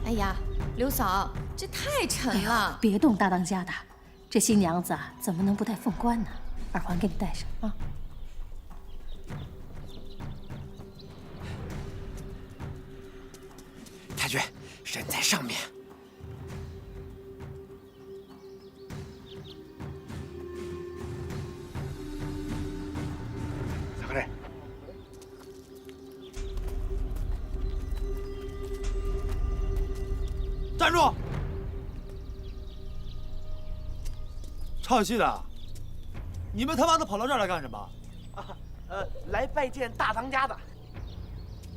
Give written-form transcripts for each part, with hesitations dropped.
哎呀，刘嫂，这太沉了。别动大当家的，这新娘子啊，怎么能不戴凤冠呢？耳环给你戴上啊。太君，人在上面。下来。站住！唱戏的，你们他妈的跑到这儿来干什么？来拜见大当家的。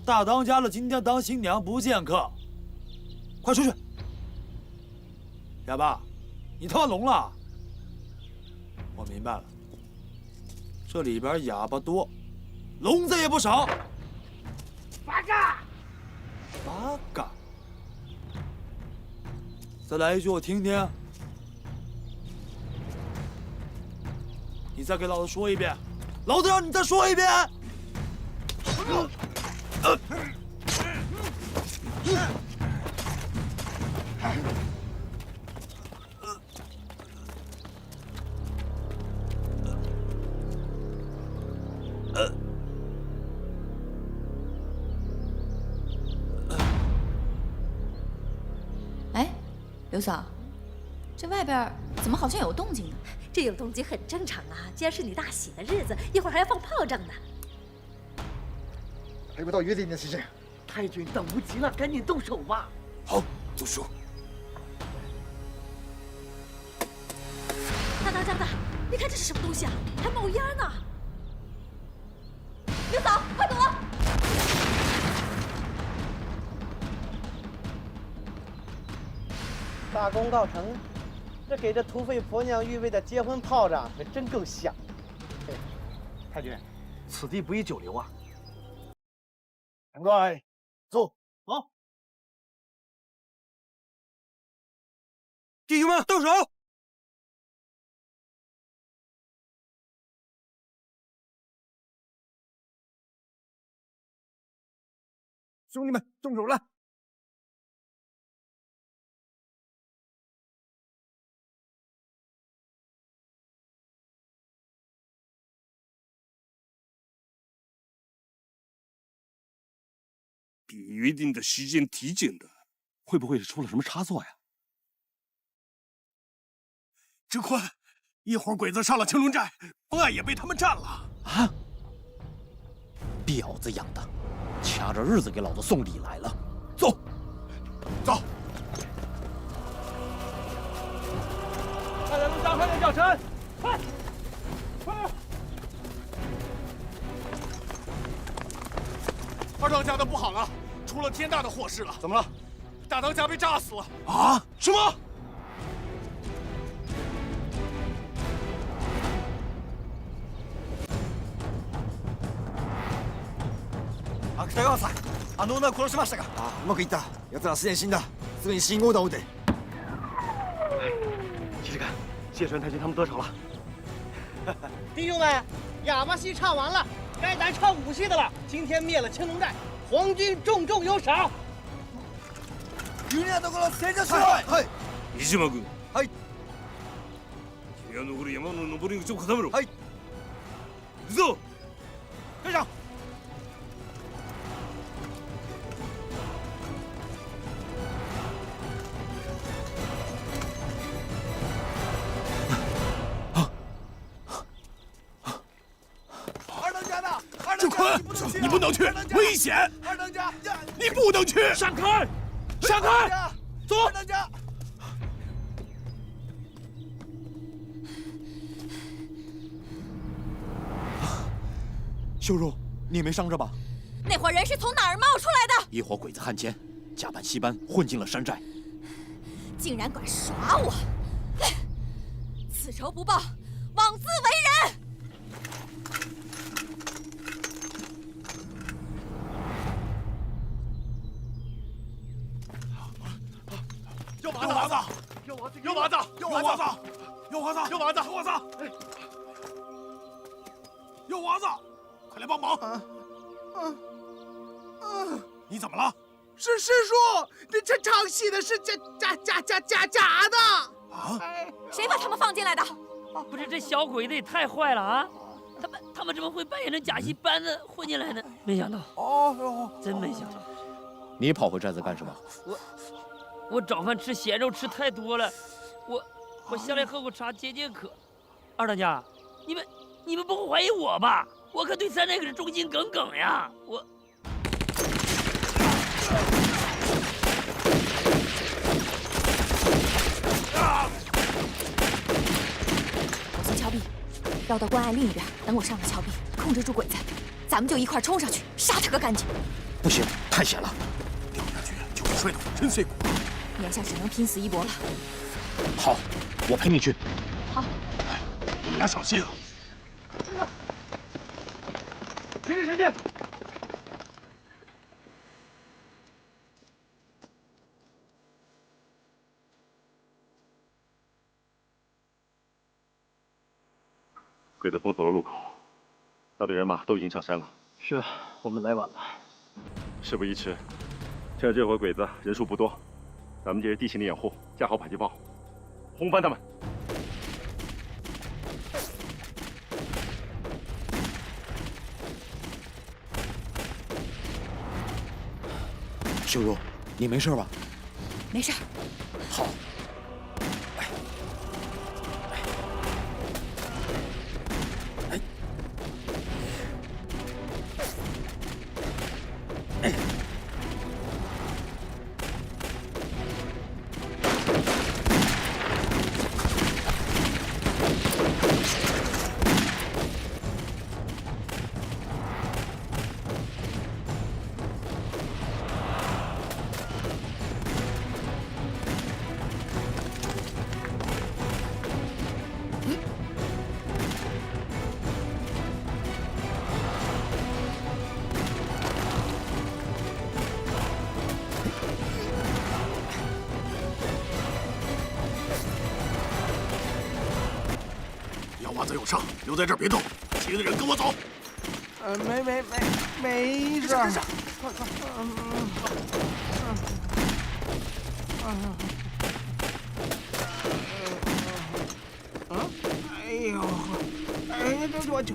大当家的今天当新娘不见客，快出去！哑巴，你他妈聋了？我明白了，这里边哑巴多，聋子也不少。八嘎！八嘎！再来一句我听听。你再给老子说一遍，老子让你再说一遍。哎，刘嫂，这外边怎么好像有动静呢？这有动静很正常啊，今儿是你大喜的日子，一会儿还要放炮仗呢。还不到约定的时间。太君等不及了，赶紧动手吧！好，动手。大当家的，你看这是什么东西啊？还冒烟呢！刘嫂，快躲！大功告成，这给这土匪婆娘预备的结婚炮仗可真够响。太君，此地不宜久留啊！赶快走。好，弟兄们动手！兄弟们，动手了！比约定的时间提前的，会不会是出了什么差错呀？志坤，一伙鬼子上了青龙寨，关隘也被他们占了。啊！婊子养的，掐着日子给老子送礼来了。走，走！快点路上，快点叫声，快！快！二当家的不好了，出了天大的祸事了！怎么了？大当家被炸死了！啊？什么？北川さん、あの女を殺しましたか？ああ、うまくいった。奴らすでに死んだ。すぐに信号弾を撃て。继续看，谢川太君他们得手了。弟兄们，哑巴戏唱完了，该咱唱武戏的了。今天灭了青龙寨，皇军重重有赏。有利なところ正常しろ。はい。飯島君。はい。君は残る山の登り口を固めろ。はい。行くぞ。隊長。志坤，你不能去，危险！二当家，你不能去！闪开！闪开！走！二当家。秀茹，你没伤着吧？那伙人是从哪儿冒出来的？一伙鬼子汉奸，假扮戏班混进了山寨，竟然敢耍我！此仇不报，枉自为人！有娃子！有娃子！有娃子！有娃子！有娃子！有娃子！有娃子！有娃子！快来帮忙！你怎么了？师叔，这唱戏的是假的啊！谁把他们放进来的？不是这小鬼子也太坏了啊！他们怎么会扮演成假戏班子混进来呢？没想到真没想到。你跑回寨子干什么？我早饭吃咸肉吃太多了，我下来喝口茶解解渴。二当家，你们不会怀疑我吧？我可对三寨可是忠心耿耿呀！我从峭壁绕到关隘另一边，等我上了峭壁，控制住鬼子，咱们就一块冲上去，杀他个干净。不行，太险了，掉下去就是摔得粉身碎骨。眼下只能拼死一搏了。好，我陪你去。好，你们俩小心啊！前进！鬼子封锁了路口，大队人马都已经上山了。是我们来晚了。事不宜迟，趁着这回鬼子人数不多，咱们借着地形的掩护，架好迫击炮，轰翻他们。秀茹，你没事吧？没事。好。娃子有伤，留在这儿别动，其余的人跟我走。没事。快！哎呦，这我就。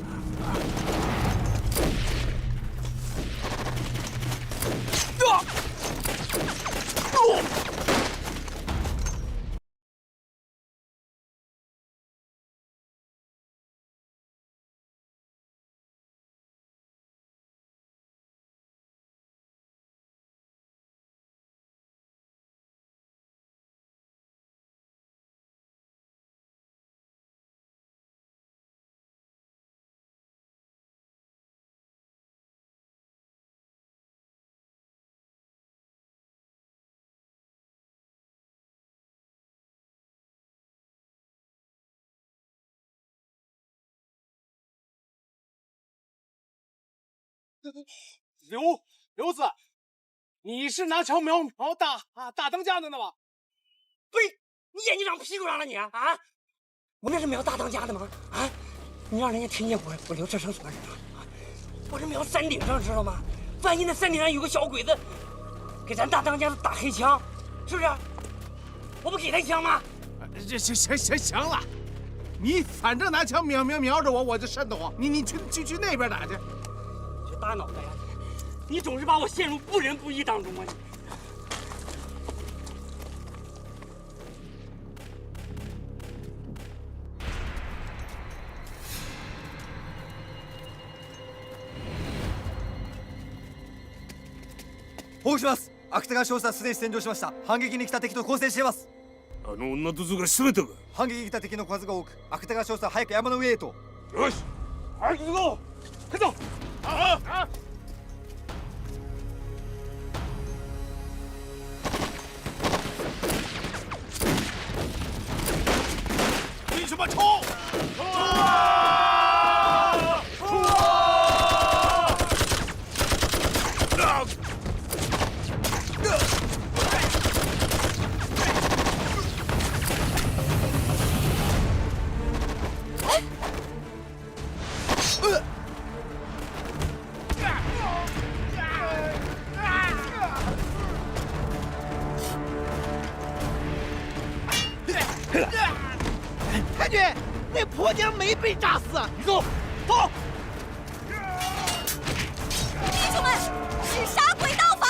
刘子，你是拿枪瞄大当家的呢吧？对，你眼睛长屁股上了你啊！我那是瞄大当家的吗？啊，你让人家听见我刘志成什么人啊？我是瞄山顶上，知道吗？万一那山顶上有个小鬼子给咱大当家的打黑枪，是不是？我不给他一枪吗？这行了，你反正拿枪瞄着我，我就瘆得慌。你去那边打去。这大脑袋呀！你总是把我陷入不仁不义当中啊！報告します。芥川少佐はすでに占領しました。反撃に来た敵と交戦しています。あの女とずが仕留めたか。反撃に来た敵の数が多く、芥川少佐は早く山の上へと。よし、早く行こう。快走！啊！弟兄们，冲！冲啊！冲啊！这婆娘没被炸死。你走，走。弟兄们，使杀鬼道法！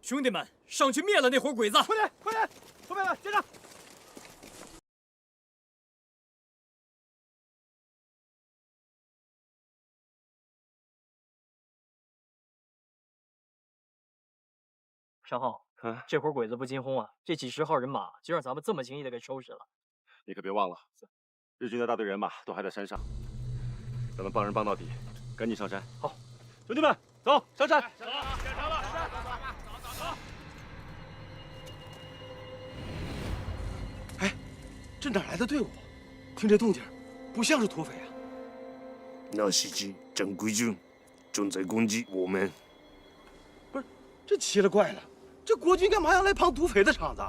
兄弟们，上去灭了那伙鬼子！快点，快点，后面们接着！山浩，这伙鬼子不禁轰啊！这几十号人马就让咱们这么轻易的给收拾了。你可别忘了，日军的大队人马都还在山上，咱们帮人帮到底，赶紧上山。好，兄弟们，走，上山！走，下车了，走。哎，这哪来的队伍？听这动静，不像是土匪啊。那是指正规军正在攻击我们。不是，这奇了怪了，这国军干嘛要来捧土匪的场子？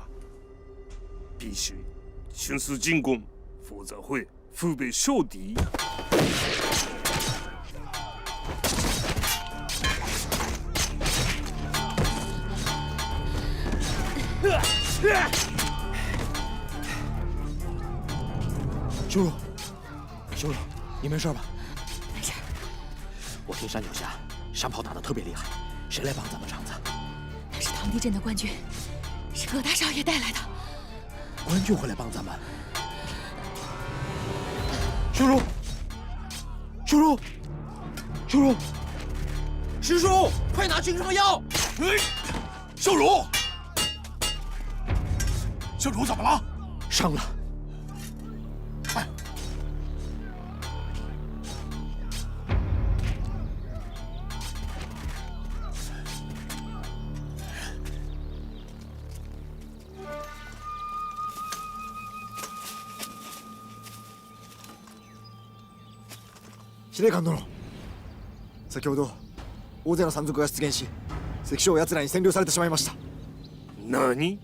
必须迅速进攻，否则会腹背受敌。修路，修路，你没事吧？没事。我听山脚下山炮打得特别厉害，谁来帮咱们场子？那是唐地镇的官军，是葛大少爷带来的。官军会来帮咱们？修路，修路，修路，师叔，快拿军伤药！秀茹，秀茹怎么了？伤了。快！司令官殿、先ほど大勢の山賊が出現し、関所を奴らに占領されてしまいました。何？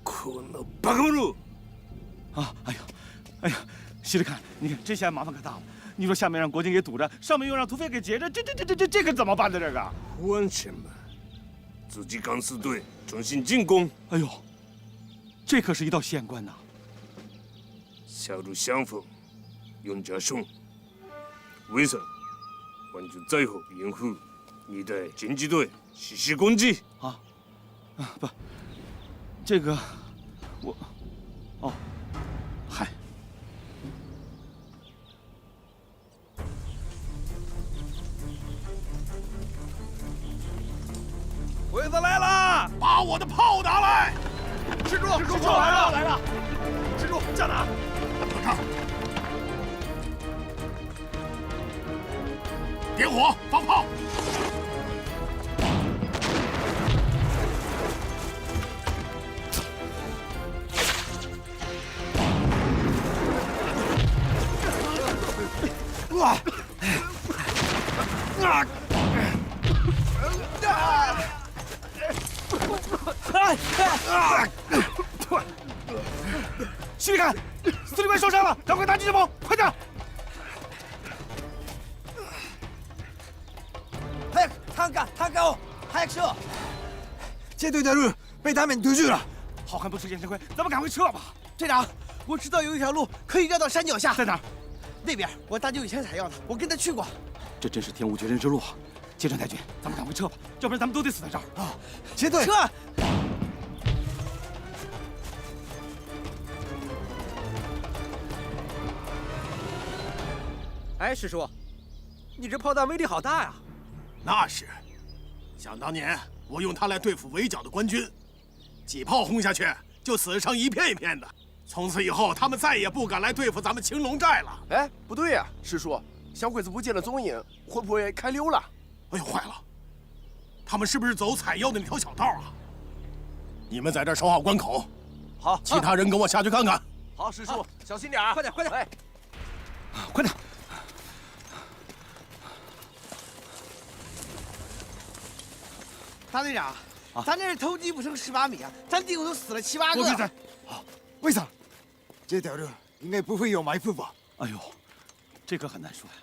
このバカ者！啊！哎呀，司令官，你看这下麻烦可大了。你说下面让国军给堵着，上面又让土匪给截着，这可怎么办呢？这个完全们，自己敢死队重新进攻。哎呦，这可是一道险关呐！狭路相逢勇者胜。魏生，万军在后掩护，你带侦缉队实施攻击。不，这个我，嗨。鬼子来了！把我的炮拿来！施主，施主来了！施主在哪？我这儿。点火，放炮！司令官，司令官受伤了，赶快搭急救包，快点！早く早くしろ！这队的路被他们堵住了。好汉不吃眼前亏，咱们赶快撤吧。队长，我知道有一条路可以绕到山脚下，在哪儿？那边我大舅以前采药的，我跟他去过。这真是天无绝人之路啊！接着太君，咱们赶快撤吧，要不然咱们都得死在这儿啊！切队！撤！哎，师叔，你这炮弹威力好大呀！那是，想当年我用它来对付围剿的官军，几炮轰下去就死伤一片一片的，从此以后，他们再也不敢来对付咱们青龙寨了。哎，不对呀，师叔，小鬼子不见了踪影，会不会开溜了？哎呦，坏了！他们是不是走采药的那条小道啊？你们在这儿守好关口，好，其他人跟我下去看看。好，师叔，小心点啊！快点，快点！哎，快点！大队长，咱这是投机不成18米啊，咱弟兄都死了7、8个。我闭嘴！好，为啥？这条路应该不会有埋伏吧？哎呦，这可很难说呀！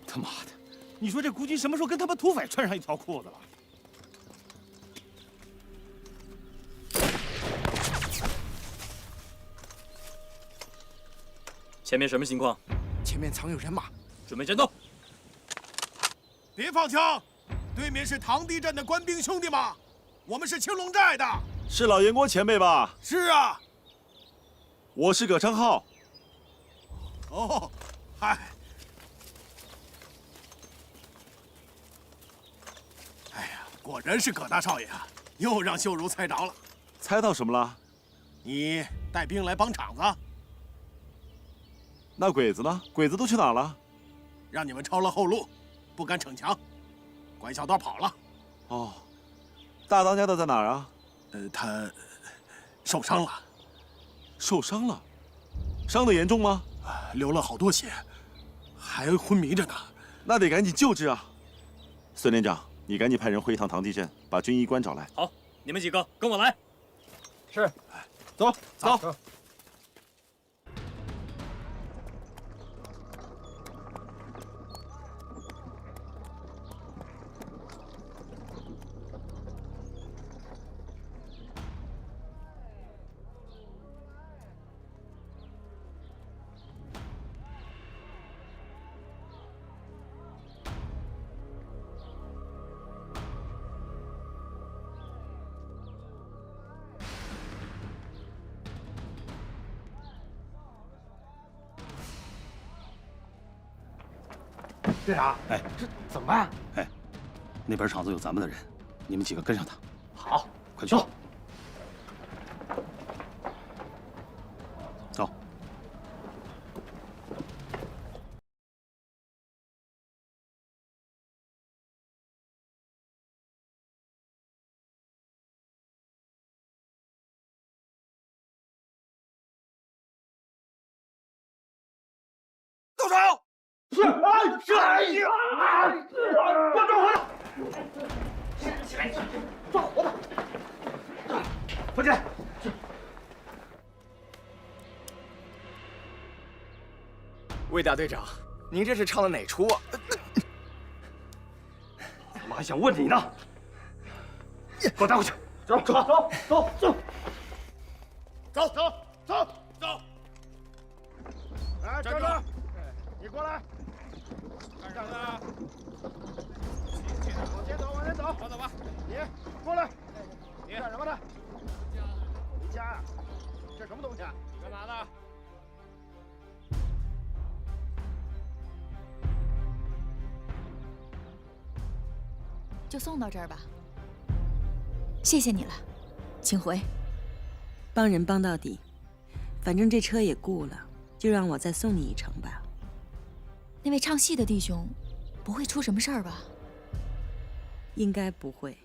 他妈的，你说这孤军什么时候跟他们土匪穿上一条裤子了？前面什么情况？前面藏有人马，准备战斗。别放枪！对面是唐地镇的官兵兄弟吗？我们是青龙寨的。是老阎国前辈吧？是啊。我是葛昌浩。哦，嗨。哎呀，果然是葛大少爷啊！又让秀如猜着了。猜到什么了？你带兵来帮场子。那鬼子呢？鬼子都去哪儿了？让你们抄了后路，不敢逞强，拐小道跑了。哦，大当家的在哪儿啊？他受伤了。受伤了？伤得严重吗？流了好多血，还昏迷着呢。那得赶紧救治啊！孙连长，你赶紧派人回一趟唐地镇，把军医官找来。好，你们几个跟我来。是，走走。队长，哎，这怎么办？哎，那边场子有咱们的人，你们几个跟上他。好，快去。走。动手！是，哎呀！观众回来，起来，抓活的，扶起来。魏大队长，您这是唱的哪出啊？怎么还想问你呢？给我带回去。走走走走走走走走走。来，站着，你过来。干啥呢？往前走，往前走。往走吧。你过来。你干什么的？回家。这什么东西啊？干嘛呢？就送到这儿吧。谢谢你了，请回。帮人帮到底，反正这车也雇了，就让我再送你一程吧。那位唱戏的弟兄，不会出什么事儿吧？应该不会。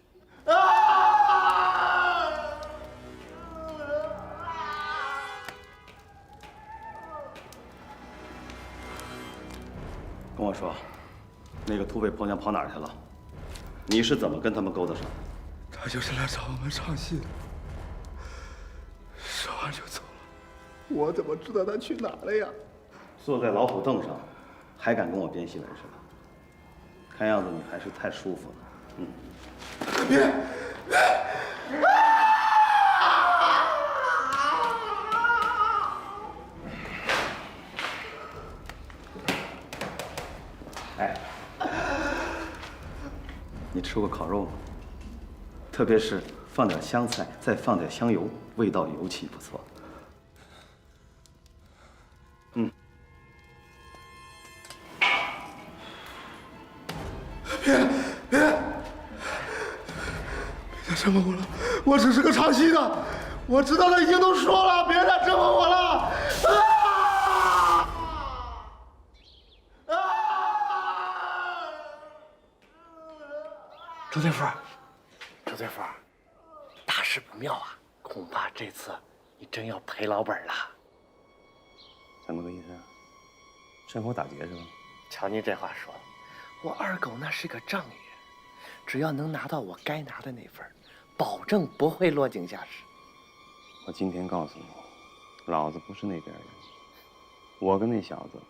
跟我说，那个土匪婆娘跑哪儿去了？你是怎么跟他们勾搭上的？他就是来找我们唱戏的，说完就走了。我怎么知道他去哪了呀？坐在老虎凳上，还敢跟我编戏文是吧？看样子你还是太舒服了。嗯。别！哎，你吃过烤肉吗？特别是放点香菜，再放点香油，味道尤其不错。嗯。别再折磨我了！我只是个唱戏的，我知道了，已经都说了，别再折磨我了。周队夫，周队夫，大事不妙啊！恐怕这次你真要赔老本了。怎么个意思啊？趁火打劫是吧？瞧你这话说的，我二狗那是个仗义人，只要能拿到我该拿的那份，保证不会落井下石。我今天告诉你，老子不是那边人，我跟那小子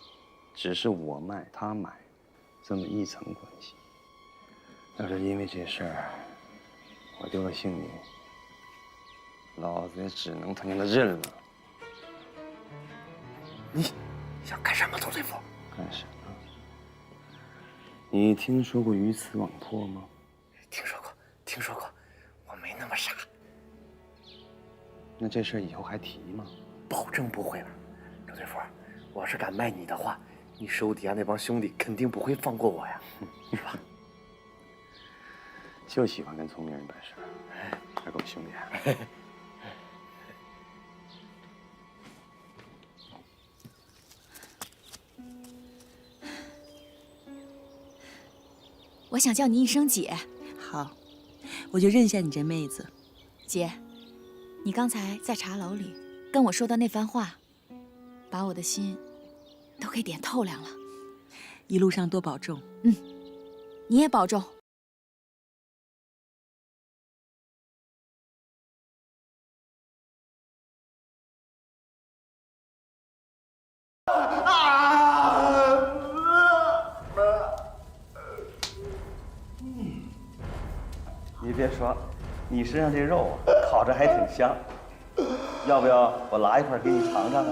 只是我卖他买这么一层关系。要是因为这事儿我丢了性命，老子也只能他娘的认了。你想干什么，周队夫？干什么？你听说过鱼死网破吗？听说过，听说过，我没那么傻。那这事儿以后还提吗？保证不会了，周队夫，我要是敢卖你的话，你手底下那帮兄弟肯定不会放过我呀，是吧？就喜欢跟聪明人办事儿，还跟我兄弟。我想叫你一声姐。好，我就认下你这妹子。姐，你刚才在茶楼里跟我说的那番话，把我的心都给点透亮了。一路上多保重。你也保重。你别说，你身上这肉啊，烤着还挺香。要不要我拿一块给你尝尝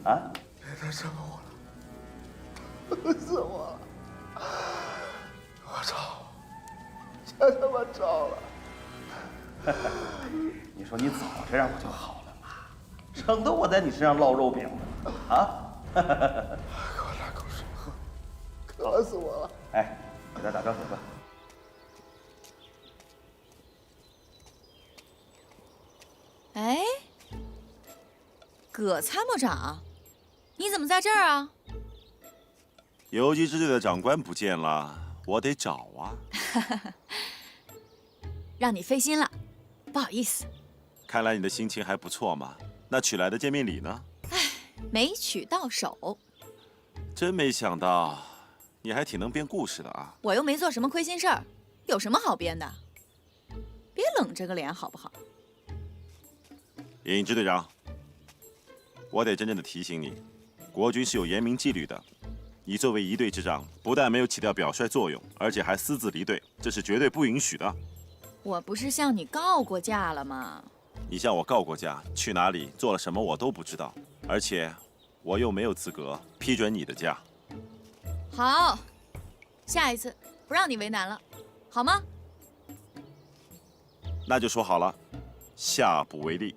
啊？啊？别再折磨我了，死我了！我操！太他妈招了！你说你早这样不就好了吗？省得我在你身上烙肉饼呢啊！给我拿口水喝，渴死我了！哎，给他打张嘴吧。哎，葛参谋长，你怎么在这儿啊？游击支队的长官不见了，我得找啊。让你费心了，不好意思。看来你的心情还不错嘛。那取来的见面礼呢？没取到手。真没想到，你还挺能编故事的啊。我又没做什么亏心事儿，有什么好编的？别冷着个脸好不好？尹支队长，我得真正的提醒你，国军是有严明纪律的。你作为一队之长，不但没有起到表率作用，而且还私自离队，这是绝对不允许的。我不是向你告过假了吗？你向我告过假，去哪里做了什么我都不知道，而且我又没有资格批准你的假。好，下一次不让你为难了，好吗？那就说好了，下不为例。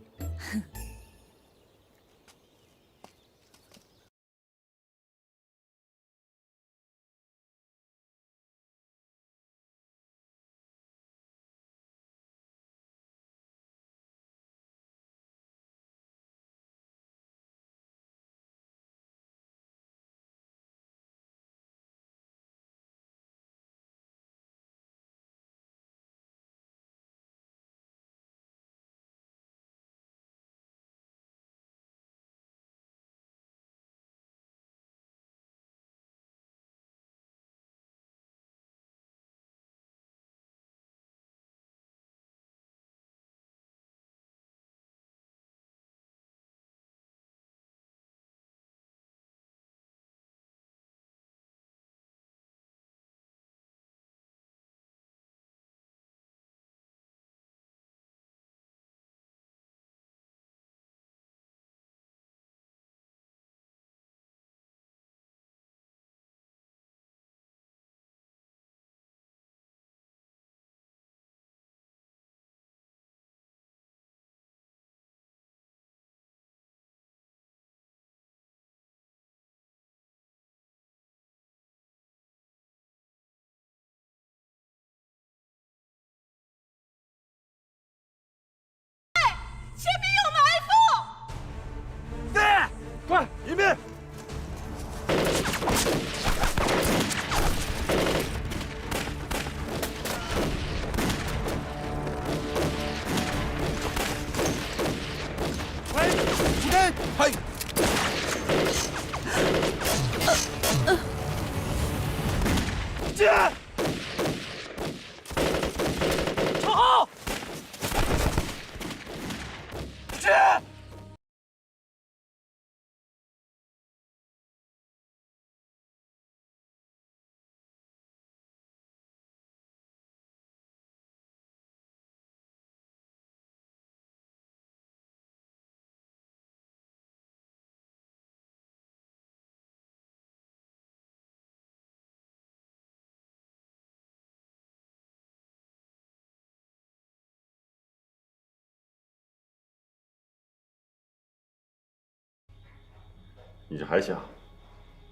你是还想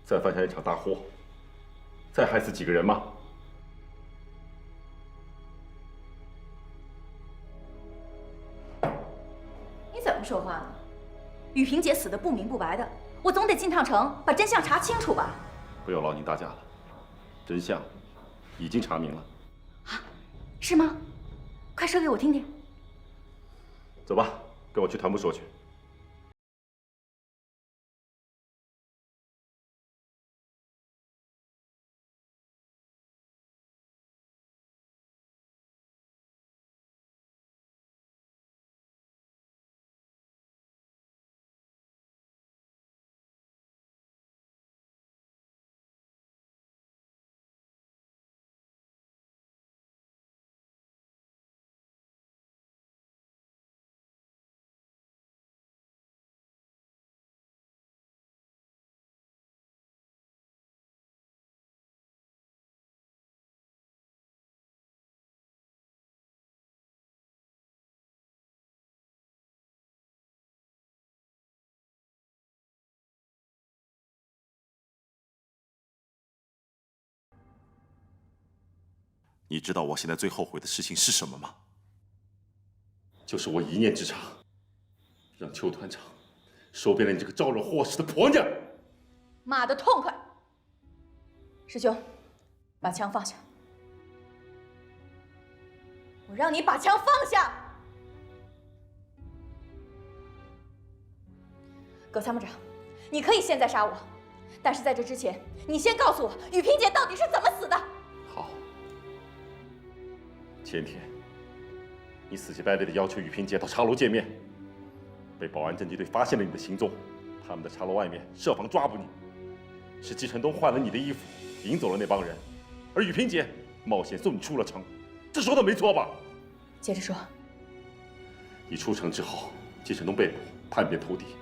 再犯下一场大祸，再害死几个人吗？你怎么说话呢？雨萍姐死的不明不白的，我总得进趟城把真相查清楚吧。不用劳您大驾了，真相已经查明了。是吗？快说给我听听。走吧，跟我去团部说去。你知道我现在最后悔的事情是什么吗？就是我一念之差，让邱团长收编了你这个招惹祸事的婆娘。骂得痛快！师兄，把枪放下！我让你把枪放下！葛参谋长，你可以现在杀我，但是在这之前，你先告诉我雨萍姐到底是怎么死的。好。前天，你死乞白赖地要求雨萍姐到茶楼见面，被保安侦缉队发现了你的行踪，他们在茶楼外面设防抓捕你。是季承东换了你的衣服，引走了那帮人，而雨萍姐冒险送你出了城，这说的没错吧？接着说。你出城之后，季承东被捕，叛变投敌，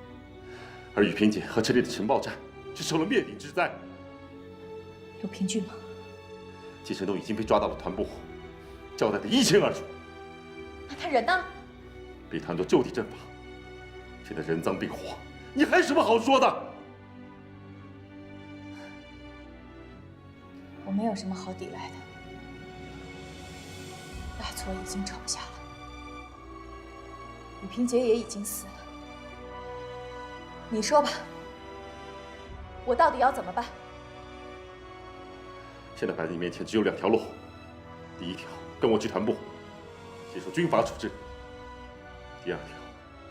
而雨萍姐和这里的情报站却受了灭顶之灾。有凭据吗？季承东已经被抓到了团部，交代的一清二楚。那他人呢？被团座就地正法，现在人赃并获，你还有什么好说的？我没有什么好抵赖的，大错已经闯下了，雨萍姐也已经死了。你说吧，我到底要怎么办？现在摆在你面前只有2条路，第一条，跟我去团部，接受军法处置；第二条，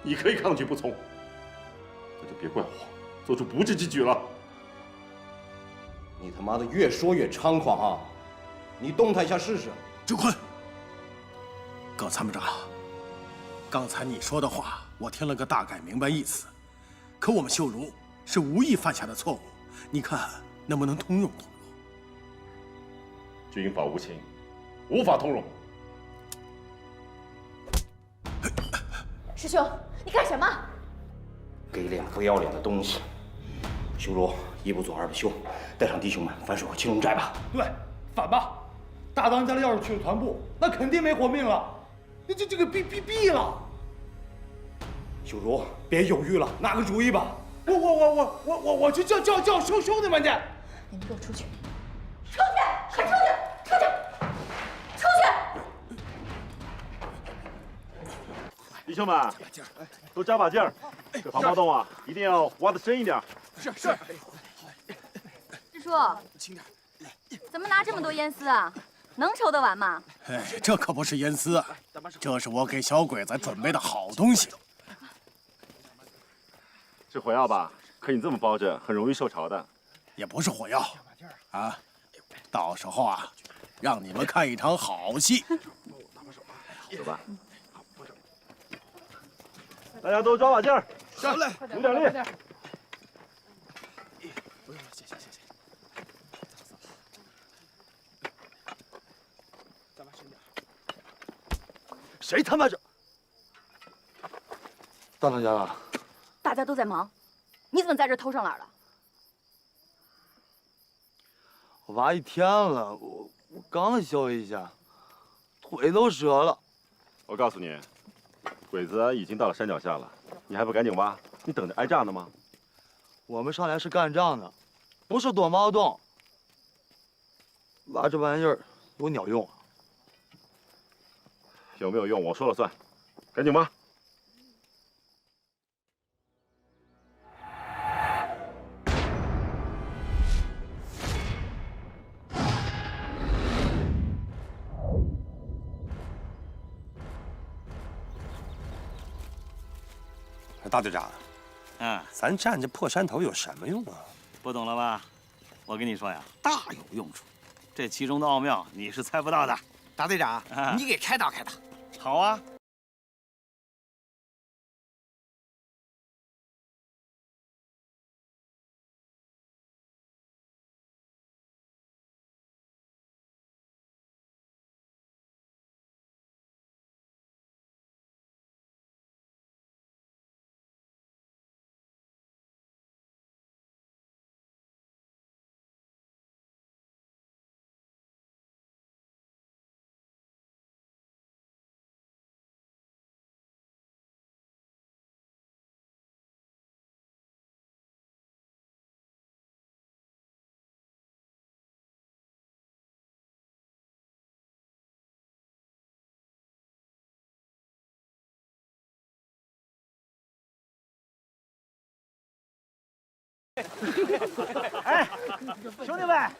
你可以抗拒不从，那就别怪我做出不智之举了。你他妈的越说越猖狂啊！你动弹一下试试。志坤，葛参谋长，刚才你说的话我听了个大概明白意思，可我们秀茹是无意犯下的错误，你看能不能通融通融？军法无情，无法通融。师兄，你干什么？给脸不要脸的东西！秀茹，一不做二不休，带上弟兄们反水回青龙寨吧。对，反吧！大当家的要是去了团部，那肯定没活命了，那这个毙了。秀茹，别犹豫了，拿个主意吧。我去叫兄弟们去！你们给我出去！出去！快出去！出去！出去！弟兄们，都加把劲儿，这防爆洞啊，一定要挖得深一点。是。师叔，怎么拿这么多烟丝啊？能抽得完吗？哎，这可不是烟丝，这是我给小鬼子准备的好东西。是火药吧？可你这么包着，很容易受潮的。也不是火药，啊，到时候啊，让你们看一场好戏。走吧。大家都抓把劲儿，好嘞，努点力。不用了，谢。咱们深点。谁他妈这？大当家啊！大家都在忙，你怎么在这偷上懒了？我挖一天了，我刚休息一下，腿都折了。我告诉你，鬼子已经到了山脚下了，你还不赶紧挖？你等着挨炸呢吗？我们上来是干仗的，不是躲猫洞。挖这玩意儿有鸟用啊？有没有用我说了算，赶紧挖。大队长，咱占这破山头有什么用啊？不懂了吧？我跟你说呀，大有用处。这其中的奥妙你是猜不到的。大队长，你给开导开导。好啊。哎，兄弟们，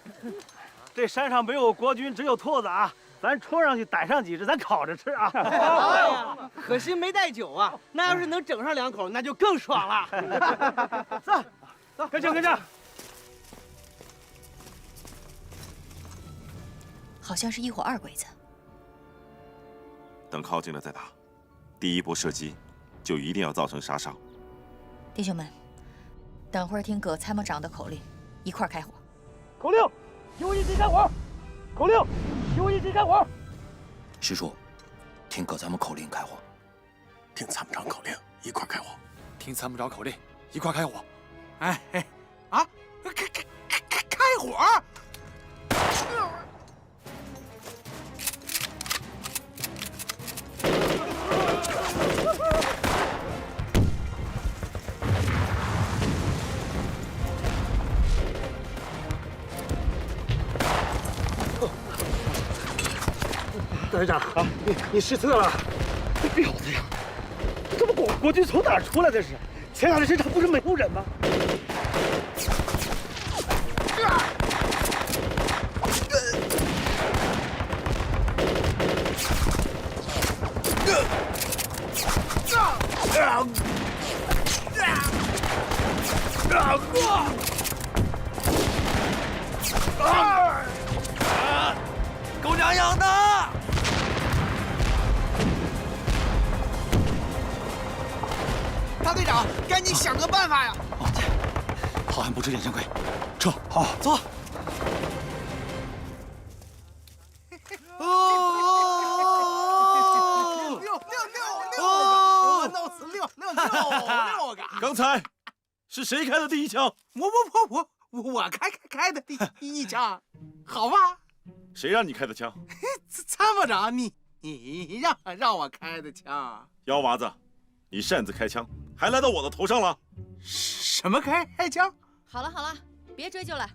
这山上没有国军，只有兔子啊！咱冲上去逮上几只，咱烤着吃啊！哎呀，可惜没带酒啊！那要是能整上2口，那就更爽了。走，跟上，跟上。好像是一伙2鬼子。等靠近了再打，第一波射击就一定要造成杀伤。弟兄们，等会儿听葛参谋长的口令，一块儿开火。口令，兄一起开火！口令，兄一起开火！师叔，听葛参谋口令开火。听参谋长口令，一块儿开火。听参谋长口令，一块儿开火。哎，啊，开火！大队长，你失策了！这婊子呀，这不国军从哪儿出来的？是前两天身上不是没有人吗？狗娘养的！大队长，赶紧想个办法呀！好汉不吃眼前亏，撤！好，走。哦，弄死六个！刚才是谁开的第一枪？我开的第一枪，好吧？谁让你开的枪？参谋长，你让我开的枪。幺娃子，你擅自开枪，还来到我的头上了。什么开枪？好了好了，别追究了。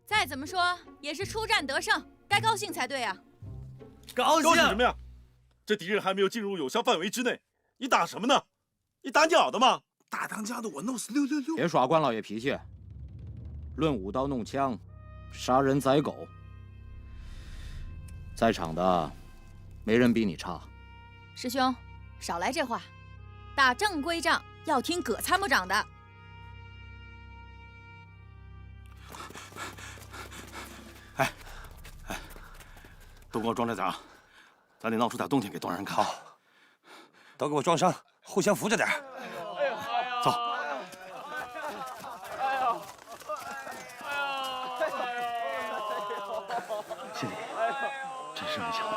再怎么说也是出战得胜，该高兴才对啊。高兴什么呀？这敌人还没有进入有效范围之内，你打什么呢？你打鸟的吗？大当家的，我弄死666！别耍关老爷脾气。论舞刀弄枪，杀人宰狗，在场的没人比你差。师兄，少来这话，打正规仗要听葛参谋长的。哎，都给我装着点啊！咱得闹出点动静给东人看。好，都给我装伤，互相扶着点。走。心里真是没想到。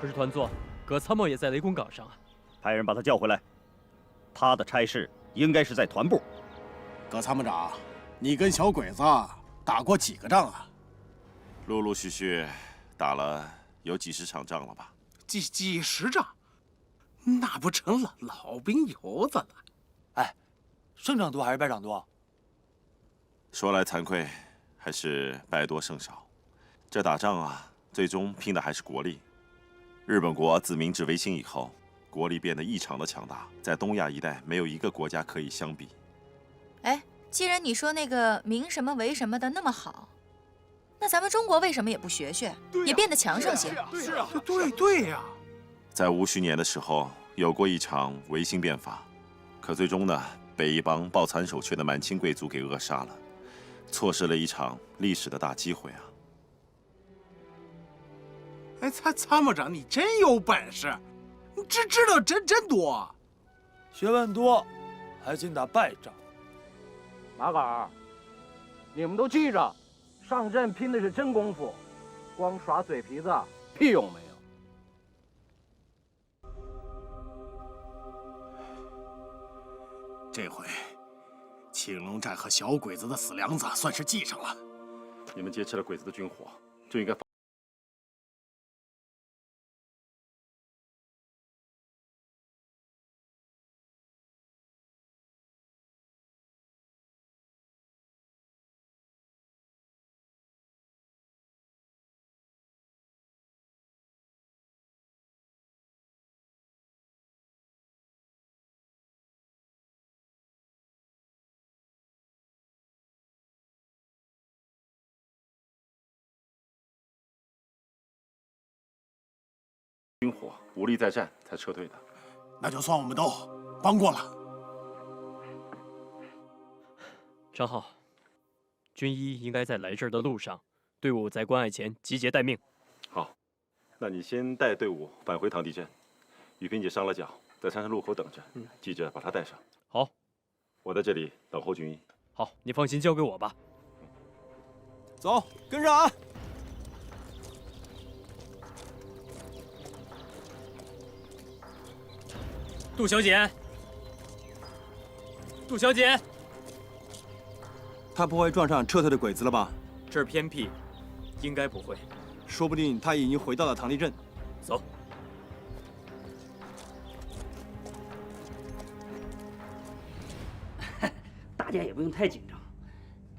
可是团座，葛参谋也在雷公岗上啊。派人把他叫回来。他的差事应该是在团部。葛参谋长，你跟小鬼子打过几个仗啊？陆陆续续打了有几十场仗了吧？几十仗，那不成了老兵油子了？哎，胜仗多还是败仗多？说来惭愧，还是败多胜少。这打仗啊，最终拼的还是国力。日本国自明治维新以后，国力变得异常的强大，在东亚一带没有一个国家可以相比。哎，既然你说那个明什么为什么的那么好，那咱们中国为什么也不学学，也变得强盛些？是啊，对呀。在戊戌年的时候，有过一场维新变法，可最终呢，被一帮抱残守缺的满清贵族给扼杀了，错失了一场历史的大机会啊！哎，参谋长，你真有本事，你知道真多，学问多，还尽打败仗。马杆儿，你们都记着，上阵拼的是真功夫，光耍嘴皮子屁用没有。这回，青龙寨和小鬼子的死梁子算是系上了。你们劫持了鬼子的军火，就应该军火无力再战才撤退的。那就算我们都帮过了。张浩，军医应该在来这儿的路上，队伍在关隘前集结待命。好，那你先带队伍返回唐地镇。雨萍姐伤了脚，在山上路口等着，记着把她带上。好，我在这里等候军医。好，你放心交给我吧。走，跟上啊！杜小姐，杜小姐，他不会撞上撤退的鬼子了吧？这儿偏僻，应该不会。说不定他已经回到了唐地镇。走。大家也不用太紧张，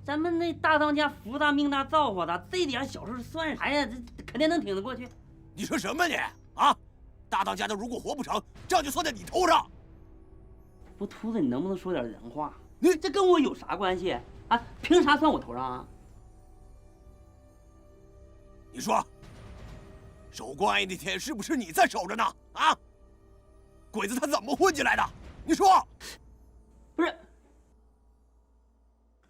咱们那大当家福大命大造化大，这点小事算啥呀？这肯定能挺得过去。你说什么你啊？大当家的如果活不成，账就算在你头上。不，秃子，你能不能说点人话？你这跟我有啥关系啊？凭啥算我头上啊？你说，守关隘那天是不是你在守着呢？啊？鬼子他怎么混进来的？你说，不是，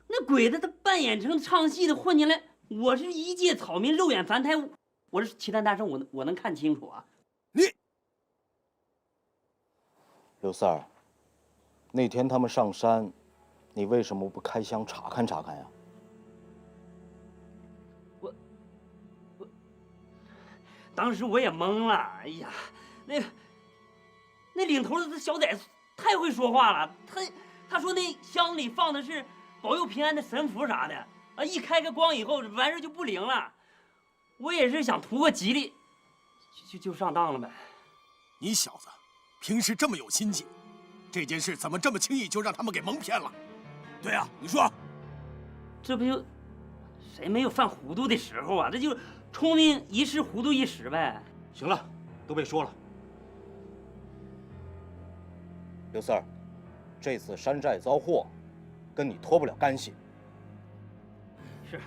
那鬼子他扮演成唱戏的混进来，我是一介草民，肉眼凡胎，我是齐天大圣，我能看清楚啊？刘四儿，那天他们上山，你为什么不开枪查看查看呀？我当时我也懵了，哎呀，那领头的这小崽子太会说话了，他说那箱里放的是保佑平安的神符啥的啊，一开个光以后完事就不灵了。我也是想图个吉利，就上当了呗。你小子平时这么有心计，这件事怎么这么轻易就让他们给蒙骗了？对啊，你说，这不就谁没有犯糊涂的时候啊？这就聪明一时，糊涂一时呗。行了，都别说了。刘四儿，这次山寨遭祸，跟你脱不了干系。是，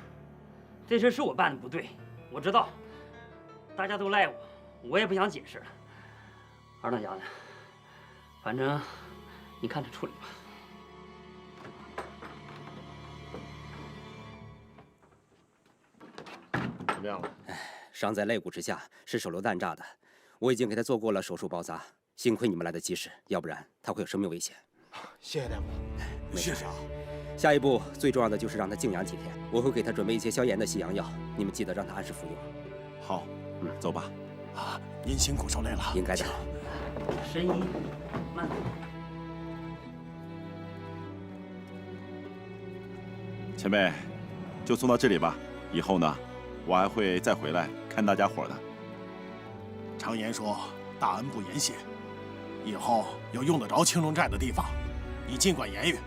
这事是我办的不对，我知道，大家都赖我，我也不想解释了。二当家的，反正你看着处理吧。怎么样了？伤在肋骨之下，是手榴弹炸的。我已经给他做过了手术包扎，幸亏你们来得及时，要不然他会有生命危险。谢谢大夫。谢谢啊。下一步最重要的就是让他静养几天，我会给他准备一些消炎的西洋药，你们记得让他按时服用。好，走吧。啊，您辛苦受累了。应该的。神医，慢走。前辈，就送到这里吧。以后呢，我还会再回来看大家伙的。常言说，大恩不言谢。以后有用得着青龙寨的地方，你尽管言语。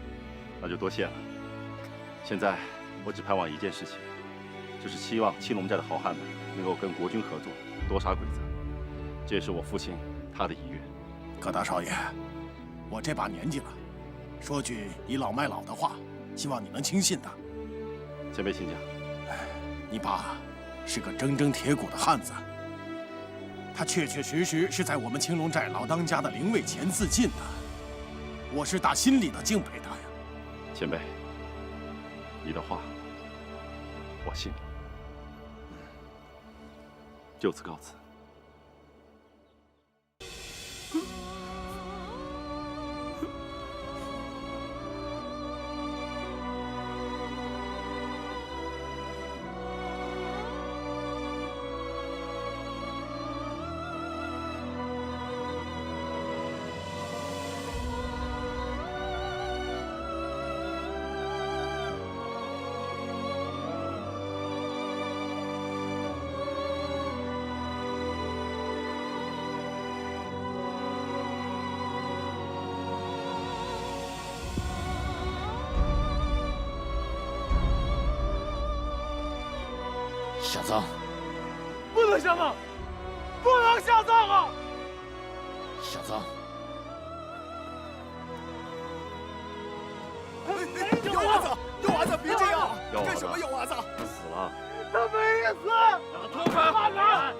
那就多谢了。现在我只盼望一件事情，就是希望青龙寨的好汉们能够跟国军合作，多杀鬼子。这也是我父亲他的遗愿。葛大少爷，我这把年纪了，说句倚老卖老的话，希望你能轻信他。前辈请讲。你爸是个铮铮铁骨的汉子，他确确实实是在我们青龙寨老当家的灵位前自尽的，我是打心里的敬佩他呀。前辈，你的话我信了，就此告辞。下葬！不能下葬！不能下葬啊！下葬！有娃子，有娃子，别这样！干什么有娃子？死了！他没死！脱粉！快拿！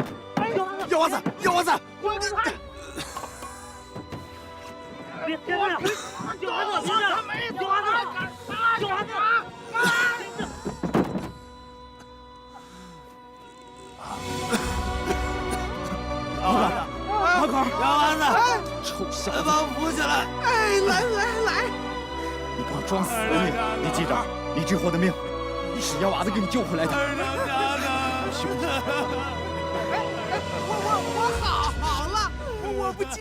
有娃子，有娃子！别这样！有娃子，别这样！有娃子！有娃子！马口，杨娃子，臭小子，把我扶起来！哎，来！你给我装死啊你记着，李志火的命是姚娃子给你救回来的。兄弟，我好了，我不记。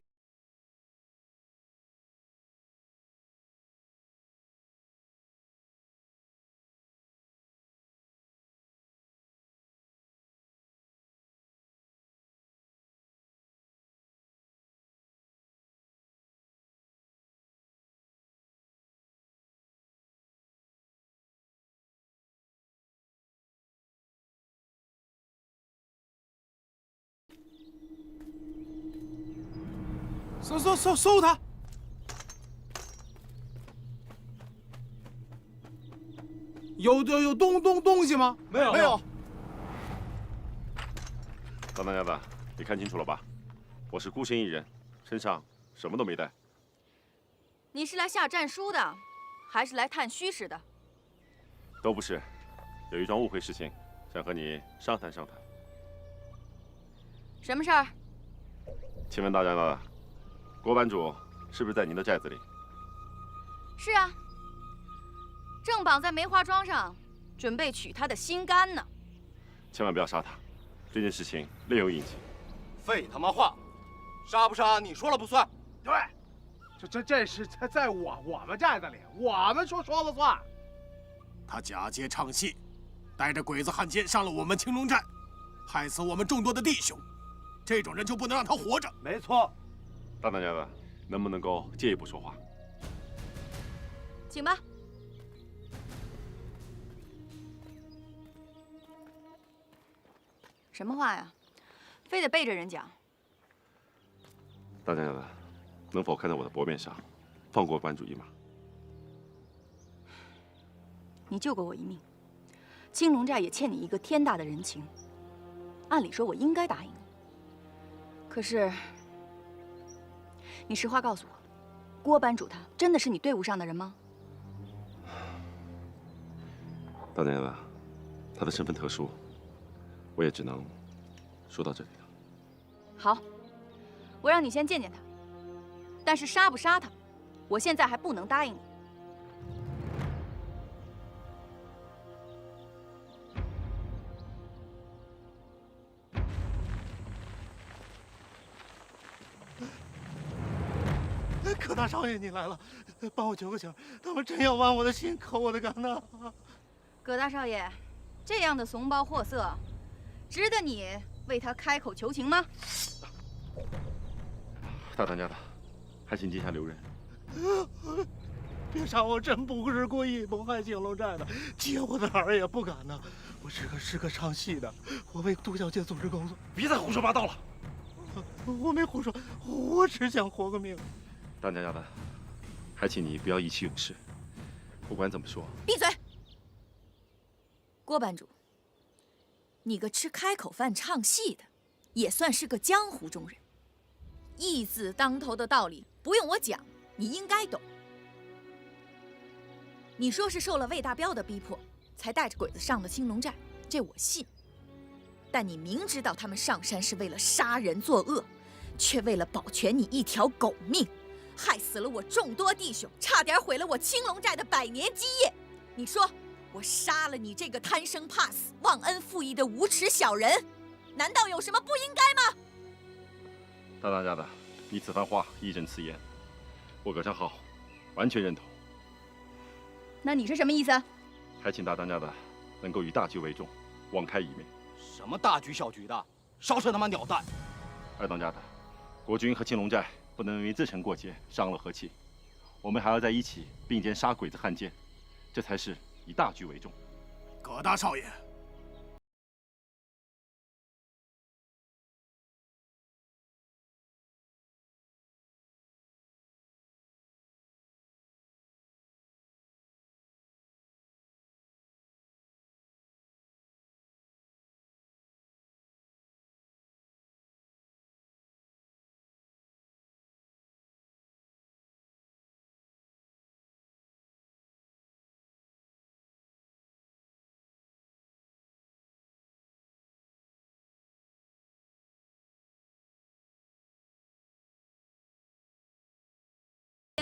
搜他！有东西吗？没有。当家的，你看清楚了吧？我是孤身一人，身上什么都没带。你是来下战书的，还是来探虚实的？都不是，有一桩误会事情，想和你商谈商谈。什么事儿？请问大家呢？郭班主是不是在您的寨子里？是啊，正绑在梅花桩上，准备取他的心肝呢。千万不要杀他，这件事情另有隐情。废他妈话，杀不杀你说了不算。对，这是在我们寨子里，我们说了算。他假借唱戏，带着鬼子汉奸上了我们青龙寨，害死我们众多的弟兄。这种人就不能让他活着。没错。大当家的，能不能够借一步说话？请吧。什么话呀？非得背着人讲？大当家的，能否看在我的薄面上，放过班主一马？你救过我一命，青龙寨也欠你一个天大的人情。按理说，我应该答应你。可是，你实话告诉我，郭班主他真的是你队伍上的人吗？大当家的，他的身份特殊，我也只能说到这里了。好，我让你先见见他，但是杀不杀他，我现在还不能答应你。大少爷，你来了，帮我求个情，他们真要剜我的心，抠我的肝呐！葛大少爷，这样的怂包货色，值得你为他开口求情吗？大当家的，还请阶下留人。别杀我，真不是故意谋害青龙寨的，接我的儿也不敢呢。我是个唱戏的，我为杜小姐组织工作。别再胡说八道了！我没胡说，我只想活个命。大当家的，还请你不要意气用事。不管怎么说，闭嘴！郭班主，你个吃开口饭唱戏的，也算是个江湖中人，义字当头的道理不用我讲，你应该懂。你说是受了魏大彪的逼迫，才带着鬼子上了青龙寨，这我信。但你明知道他们上山是为了杀人作恶，却为了保全你一条狗命，害死了我众多弟兄，差点毁了我青龙寨的100年基业。你说我杀了你这个贪生怕死、忘恩负义的无耻小人，难道有什么不应该吗？大当家的，你此番话义正辞严，我葛长浩完全认同。那你是什么意思？还请大当家的能够以大局为重，网开一面。什么大局小局的，少扯他妈鸟蛋！二当家的，国军和青龙寨不能因为自成过节伤了和气，我们还要在一起并肩杀鬼子汉奸，这才是以大局为重。葛大少爷，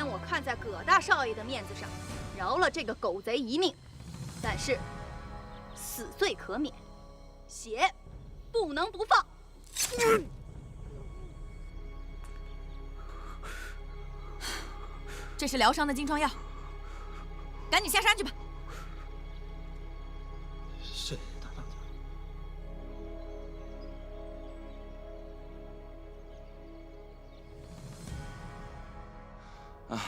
我看在葛大少爷的面子上，饶了这个狗贼一命，但是死罪可免，血不能不放。这是疗伤的金疮药，赶紧下山去吧。是大当家。啊！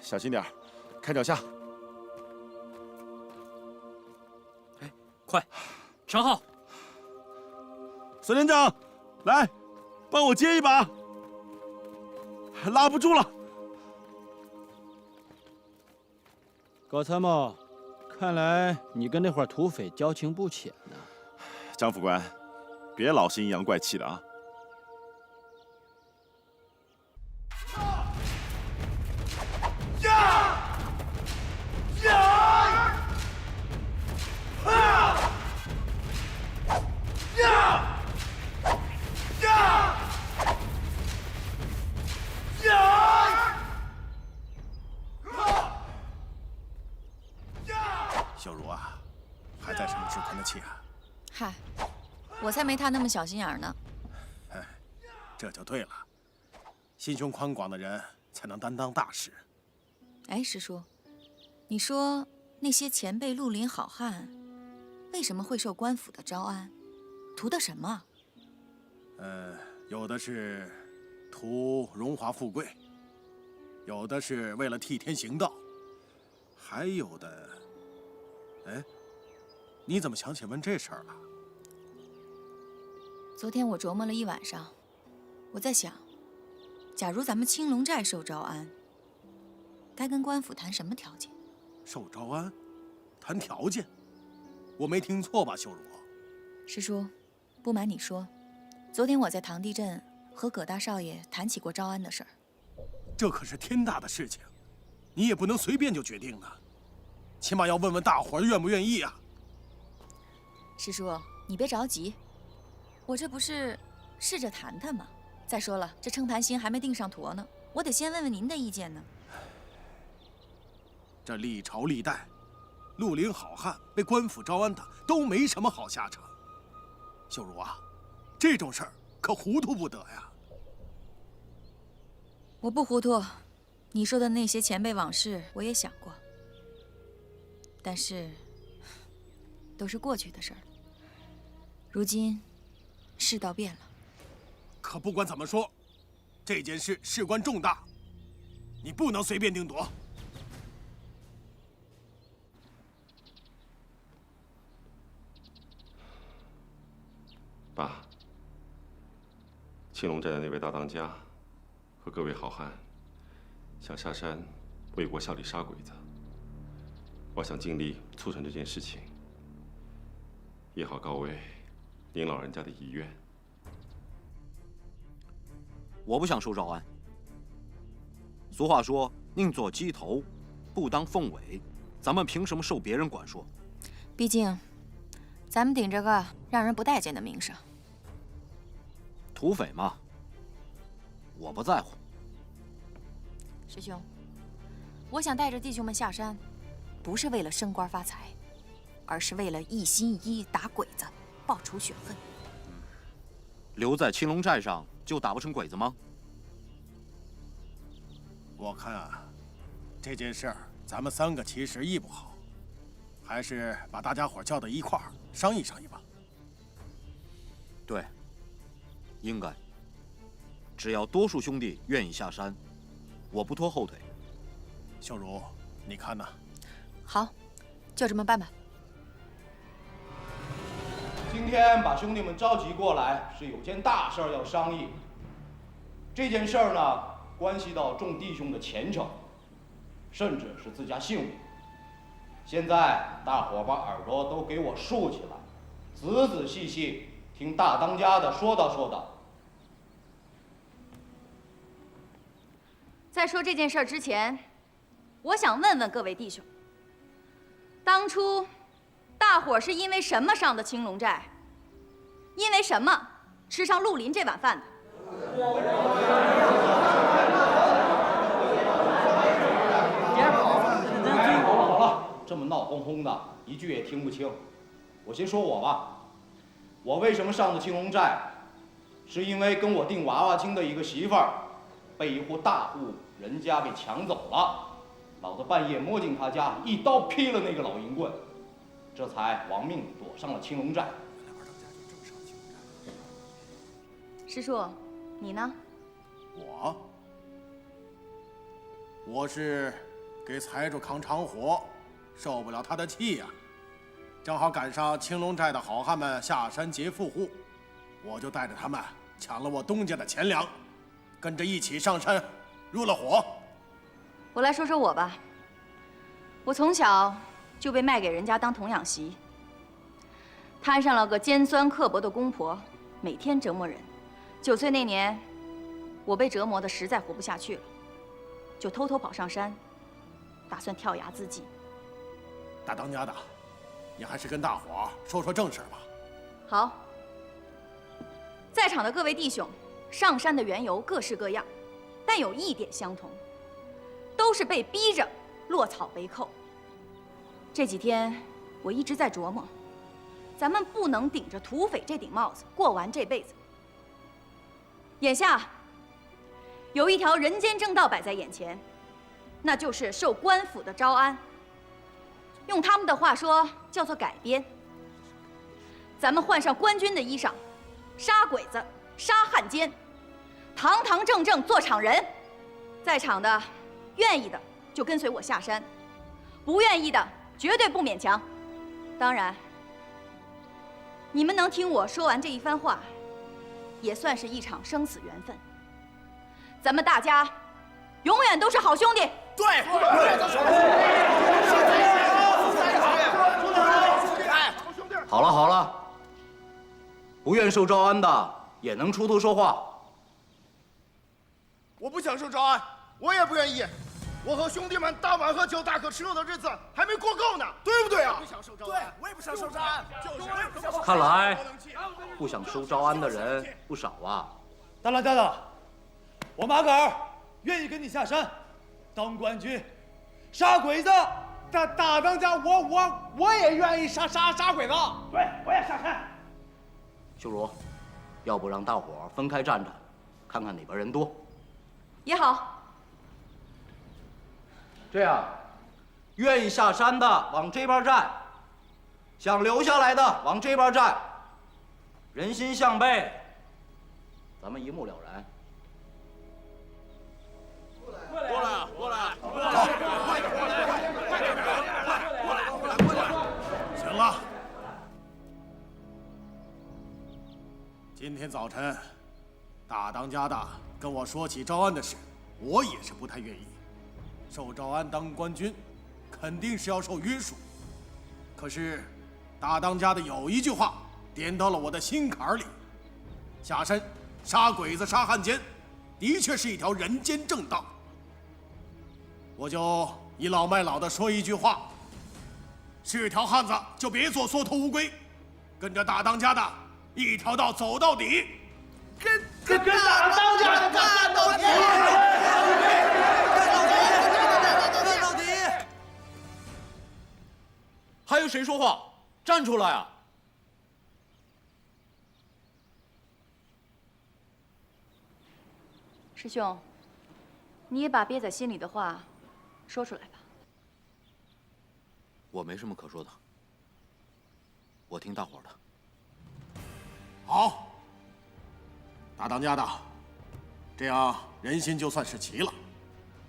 小心点，看脚下。哎，快，常浩，孙连长，来，帮我接一把，拉不住了。高参谋，看来你跟那伙土匪交情不浅呢。张副官，别老是阴阳怪气的啊！秀如啊，还在生志坤的气啊？嗨，我才没他那么小心眼呢。哎，这就对了，心胸宽广的人才能担当大事。哎，师叔，你说那些前辈绿林好汉，为什么会受官府的招安？图的什么？有的是图荣华富贵，有的是为了替天行道，还有的……哎，你怎么想起问这事儿了？昨天我琢磨了一晚上，我在想，假如咱们青龙寨受招安，该跟官府谈什么条件？受招安，谈条件？我没听错吧，秀如？师叔，不瞒你说，昨天我在唐地镇和葛大少爷谈起过招安的事儿。这可是天大的事情，你也不能随便就决定呢，起码要问问大伙儿愿不愿意啊。师叔，你别着急，我这不是试着谈谈吗？再说了，这称盘星还没定上坨呢，我得先问问您的意见呢。这历朝历代，绿林好汉被官府招安的都没什么好下场。秀如啊，这种事儿可糊涂不得呀。我不糊涂，你说的那些前辈往事我也想过，但是都是过去的事儿了。如今世道变了。可不管怎么说，这件事事关重大，你不能随便定夺。爸，青龙寨的那位大当家和各位好汉想下山为国效力杀鬼子，我想尽力促成这件事情，也好告慰您老人家的遗愿。我不想受招安。俗话说，宁做鸡头，不当凤尾。咱们凭什么受别人管束？毕竟，咱们顶着个让人不待见的名声。土匪嘛，我不在乎。师兄，我想带着弟兄们下山，不是为了升官发财，而是为了一心一意打鬼子，报仇雪恨。留在青龙寨上就打不成鬼子吗？我看啊，这件事儿咱们3个其实议不好，还是把大家伙叫到一块儿商议商议吧。对，应该。只要多数兄弟愿意下山，我不拖后腿。秀如，你看呢？好，就这么办吧。今天把兄弟们召集过来，是有件大事要商议。这件事儿呢，关系到众弟兄的前程，甚至是自家性命。现在大伙把耳朵都给我竖起来，仔仔细细听大当家的说道说道。在说这件事儿之前，我想问问各位弟兄，当初大伙是因为什么上的青龙寨？因为什么吃上绿林这碗饭的？好了，这么闹哄哄的，一句也听不清。我先说我吧，我为什么上的青龙寨，是因为跟我订娃娃亲的一个媳妇儿，被一户大户人家给抢走了。老子半夜摸进他家，一刀劈了那个老淫棍，这才亡命躲上了青龙寨。师叔，你呢？我是给财主扛长活，受不了他的气呀。正好赶上青龙寨的好汉们下山劫富户，我就带着他们抢了我东家的钱粮，跟着一起上山入了伙。我来说说我吧。我从小就被卖给人家当童养媳，摊上了个尖酸刻薄的公婆，每天折磨人。9岁那年，我被折磨得实在活不下去了，就偷偷跑上山，打算跳崖自尽。大当家的，你还是跟大伙说说正事吧。好，在场的各位弟兄，上山的缘由各式各样，但有一点相同，都是被逼着落草为寇。这几天我一直在琢磨，咱们不能顶着土匪这顶帽子过完这辈子。眼下有一条人间正道摆在眼前，那就是受官府的招安。用他们的话说，叫做改编。咱们换上官军的衣裳，杀鬼子，杀汉奸，堂堂正正做场人。在场的，愿意的就跟随我下山，不愿意的绝对不勉强。当然，你们能听我说完这一番话，也算是一场生死缘分。咱们大家永远都是好兄弟。对，好了好了，不愿受招安的也能出头说话。我不想受招安，我也不愿意。我和兄弟们大碗喝酒、大口吃肉的日子还没过够呢，对不对啊？对，我也不想受招安，看来不想收招安的人不少啊。大当家的，我马杆儿愿意跟你下山，当官军，杀鬼子，大当家，我也愿意杀鬼子。对，我也下山。秀茹，要不让大伙儿分开站站，看看哪边人多。也好。这样，愿意下山的往这边站，想留下来的往这边站，人心向背，咱们一目了然。过来，过来，行了，今天早晨，大当家的跟我说起招安的事，我也是不太愿意。受招安当官军，肯定是要受约束。可是，大当家的有一句话点到了我的心坎里：下山杀鬼子、杀汉奸，的确是一条人间正道。我就倚老卖老的说一句话：是条汉子就别做缩头乌龟，跟着大当家的一条道走到底，跟大当家的干到底！干到底！还有谁说话？站出来啊！师兄，你也把憋在心里的话说出来吧。我没什么可说的，我听大伙儿的。好，大当家的，这样人心就算是齐了，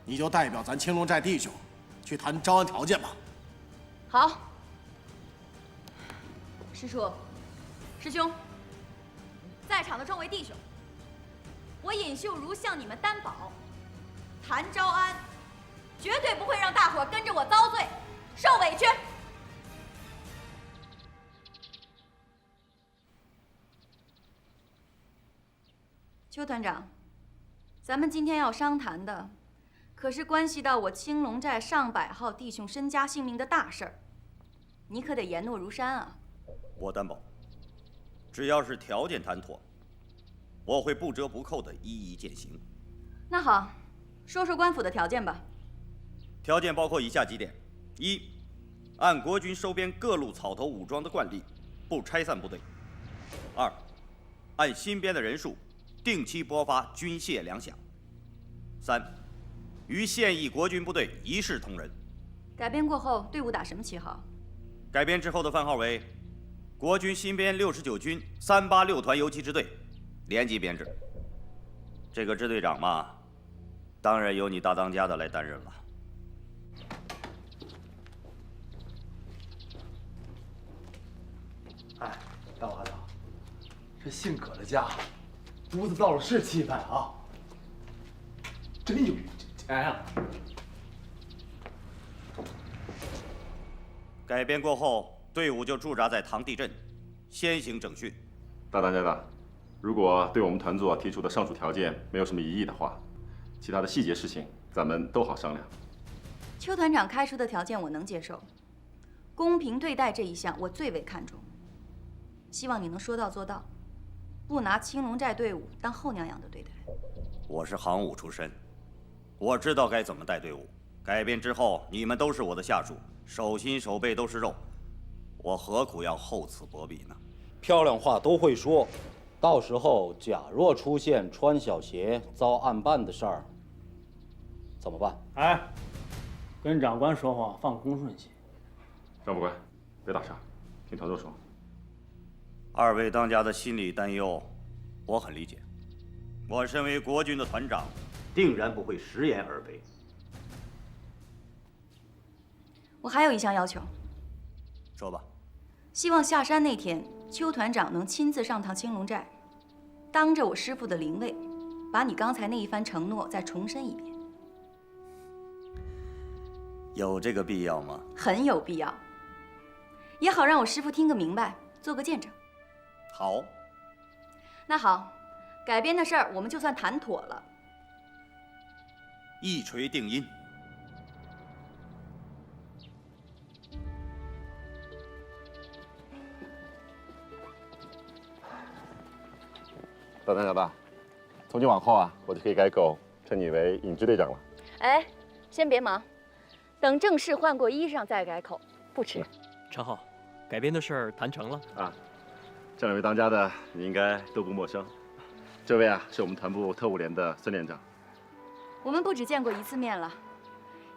你就代表咱青龙寨弟兄去谈招安条件吧。好，师叔、师兄，在场的众位弟兄，我尹秀茹向你们担保，谈招安，绝对不会让大伙儿跟着我遭罪、受委屈。邱团长，咱们今天要商谈的，可是关系到我青龙寨上百号弟兄身家性命的大事儿，你可得言诺如山啊！我担保，只要是条件谈妥，我会不折不扣的一一践行。那好，说说官府的条件吧。条件包括以下几点：一，按国军收编各路草头武装的惯例，不拆散部队；二，按新编的人数，定期拨发军械粮饷；三，与现役国军部队一视同仁。改编过后，队伍打什么旗号？改编之后的番号为国军新编69军386团游击支队，连级编制。这个支队长嘛，当然由你大当家的来担任了。哎，大娃子，这姓葛的家，屋子倒是气派啊，真有钱啊！改编过后，队伍就驻扎在唐地镇，先行整训。大当家的，如果对我们团座提出的上述条件没有什么异议的话，其他的细节事情咱们都好商量。邱团长开出的条件我能接受，公平对待这一项我最为看重。希望你能说到做到，不拿青龙寨队伍当后娘养的对待。我是行伍出身，我知道该怎么带队伍。改编之后，你们都是我的下属，手心手背都是肉，我何苦要厚此薄彼呢？漂亮话都会说，到时候假若出现穿小鞋遭暗办的事儿，怎么办？哎，跟长官说话放公顺些。张副官，别打岔，听团座说。二位当家的心理担忧，我很理解。我身为国军的团长，定然不会食言而为。我还有一项要求，说吧。希望下山那天，邱团长能亲自上趟青龙寨，当着我师父的灵位，把你刚才那一番承诺再重申一遍。有这个必要吗？很有必要，也好让我师父听个明白，做个见证。好。那好，改编的事儿我们就算谈妥了。一锤定音。大当家的，从今往后啊，我就可以改口称你为尹支队长了。哎，先别忙，等正式换过衣裳再改口，不迟。陈浩，改编的事儿谈成了啊。这两位当家的你应该都不陌生。这位啊，是我们团部特务连的孙连长。我们不只见过一次面了，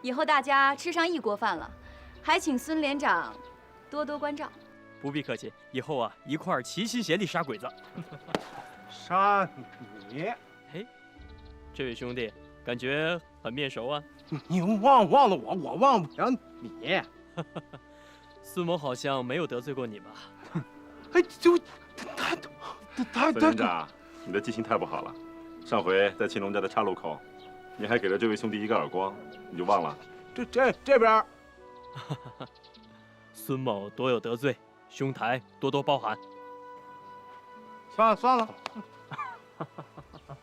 以后大家吃上一锅饭了，还请孙连长多多关照。不必客气，以后啊一块儿齐心协力杀鬼子。杀你？嘿，这位兄弟感觉很面熟啊。你忘了我，我忘不了你。孙某好像没有得罪过你吧？哎，就孙连长，你的记性太不好了。上回在青龙寨的岔路口，你还给了这位兄弟一个耳光，你就忘了？这边。孙某多有得罪，兄台多多包涵。算了。